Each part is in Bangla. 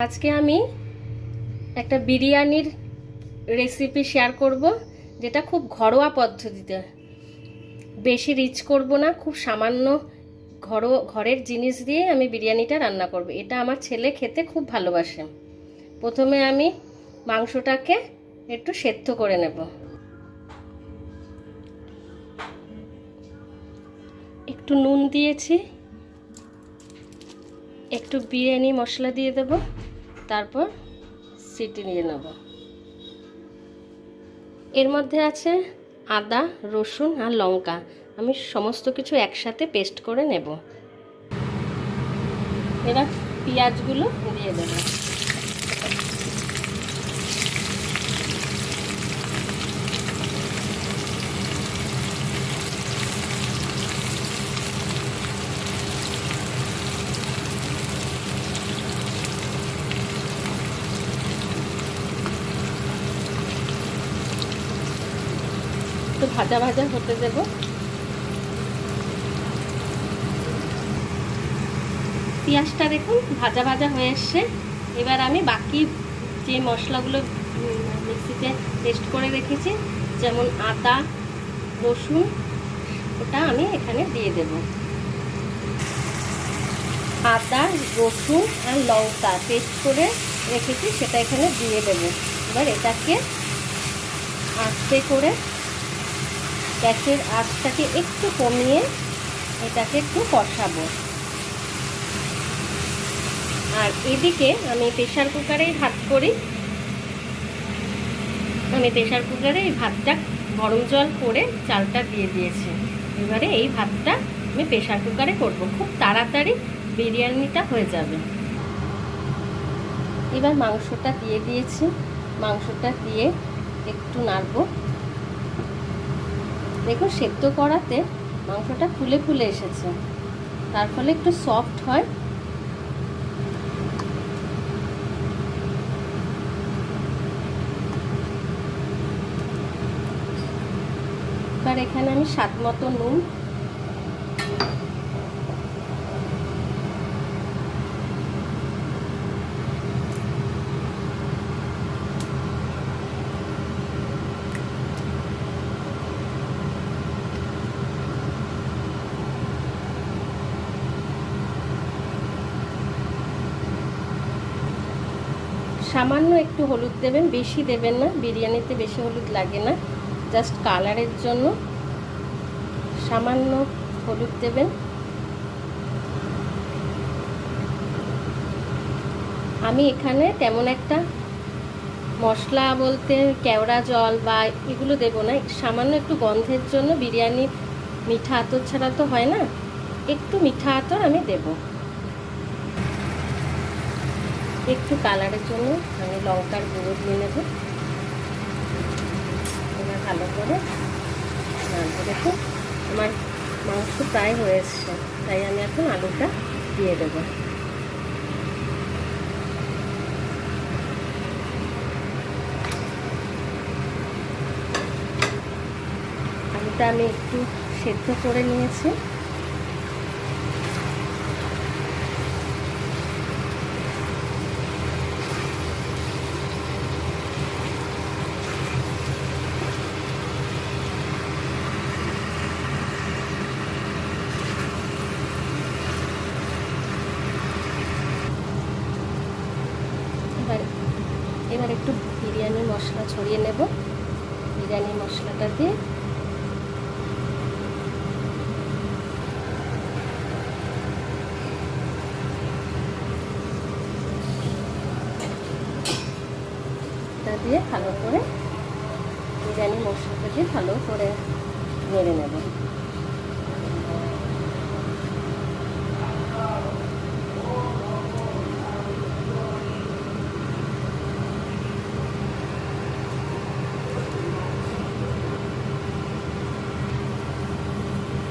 আজকে আমি একটা বিরিয়ানির রেসিপি শেয়ার করব, যেটা খুব ঘরোয়া পদ্ধতিতে, বেশি রিচ করব না, খুব সামান্য ঘরের জিনিস দিয়ে আমি বিরিয়ানিটা রান্না করব। এটা আমার ছেলে খেতে খুব ভালোবাসে। প্রথমে আমি মাংসটাকে একটু সেদ্ধ করে নেব। একটু নুন দিয়েছি, একটু বিরিয়ানি মশলা দিয়ে দেব, তারপর সিটি নিয়ে নেব। এর মধ্যে আছে আদা, রসুন আর লঙ্কা। আমি সমস্ত কিছু একসাথে পেস্ট করে নেব। এবার পেঁয়াজগুলো দিয়ে দেব। একটু ভাজা ভাজা হতে দেব। পেঁয়াজটা দেখুন ভাজা ভাজা হয়ে এসছে। এবার আমি বাকি যে মশলাগুলো মিক্সিতে পেস্ট করে রেখেছি, যেমন আদা, রসুন, ওটা আমি এখানে দিয়ে দেব। আদা, রসুন আর লঙ্কা পেস্ট করে রেখেছি, সেটা এখানে দিয়ে দেব। এবার এটাকে আস্তে করে গ্যাসের আঁচটাকে একটু কমিয়ে এটাকে একটু কষাবো। আর এদিকে আমি প্রেশার কুকারে ভাত করি। আমি প্রেশার কুকারে এই ভাতটা গরম জল করে চালটা দিয়ে দিয়েছি। এবারে এই ভাতটা আমি প্রেশার কুকারে করব, খুব তাড়াতাড়ি বিরিয়ানিটা হয়ে যাবে। এবার মাংসটা দিয়ে দিয়েছি। মাংসটা দিয়ে একটু নাড়বো। দেখুন সেদ্ধ করাতে মাংসটা ফুলে ফুলে এসেছে, তার ফলে একটু সফট হয়। এবার এখানে আমি স্বাদ মতো নুন, সামান্য একটু হলুদ দেবেন, বেশি দেবেন না, বিরিয়ানিতে বেশি হলুদ লাগে না, জাস্ট কালারের জন্য সামান্য হলুদ দেবেন। আমি এখানে তেমন একটা মশলা বলতে কেওড়া জল বা এগুলো দেব না, সামান্য একটু গন্ধের জন্য, বিরিয়ানি মিঠা আতর ছাড়া তো হয় না, একটু মিঠা আতর আমি দেব। একটু কালারের জন্য আমি লঙ্কার গুঁড়ো দিয়ে নেব। এবার ভালো করে নাড়বো। দেখুন আমার মাংস প্রায় হয়ে এসছে, তাই আমি এখন আলুটা দিয়ে দেব। আলুটা আমি একটু সেদ্ধ করে নিয়েছি। এবার একটু বিরিয়ানি মশলা ছড়িয়ে নেব। বিরিয়ানি মশলাটা দিয়ে ভালো করে বিরিয়ানি মশলাটা দিয়ে ভালো করে নেড়ে নেব।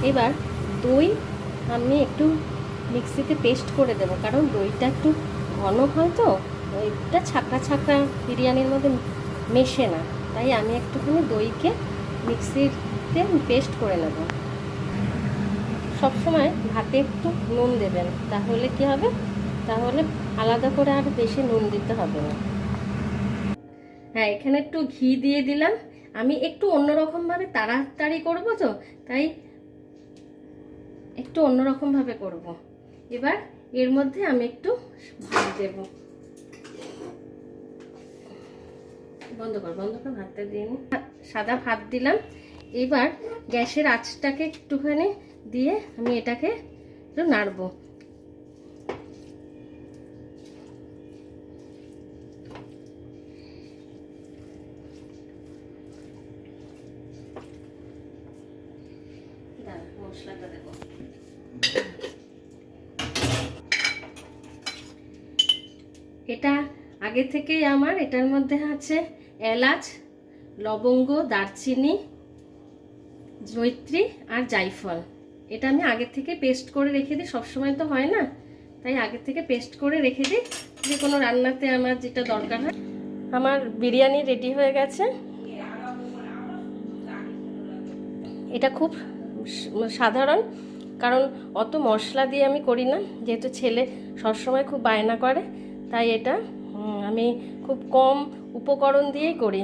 এবার দই আমি একটু মিক্সিতে পেস্ট করে দেব, কারণ দইটা একটু ঘন হয় তো, দইটা ছাঁকড়া ছাঁকড়া বিরিয়ানির মধ্যে মেশে না, তাই আমি একটুখানি দইকে মিক্সিতে পেস্ট করে নেব। সবসময় ভাতে একটু নুন দেবেন, তাহলে কি হবে, তাহলে আলাদা করে আর বেশি নুন দিতে হবে না। হ্যাঁ, এখানে একটু ঘি দিয়ে দিলাম। আমি একটু অন্যরকমভাবে তাড়াতাড়ি করবো তো, তাই একটু অন্যরকমভাবে করব। এবার এর মধ্যে আমি একটু ভাত দেব। বন্ধ কর ভাতটা দিয়ে নি। সাদা ভাত দিলাম। এবার গ্যাসের আঁচটাকে একটুখানি দিয়ে আমি এটাকে একটু নাড়বো। মশলাটা দেবো। এটা আগে থেকেই আমার এটার মধ্যে আছে এলাচ, লবঙ্গ, দারচিনি, জয়িত্রী আর জায়ফল। এটা আমি আগে থেকে পেস্ট করে রেখে দিই, সবসময় তো হয় না, তাই আগে থেকে পেস্ট করে রেখে দিই, যে কোনো রান্নাতে আমার যেটা দরকার হয়। আমার বিরিয়ানি রেডি হয়ে গেছে। এটা খুব সাধারণ, কারণ অত মশলা দিয়ে আমি করি না, যেহেতু ছেলে সবসময় খুব বায়না করে, তাই এটা আমি খুব কম উপকরণ দিয়েই করি।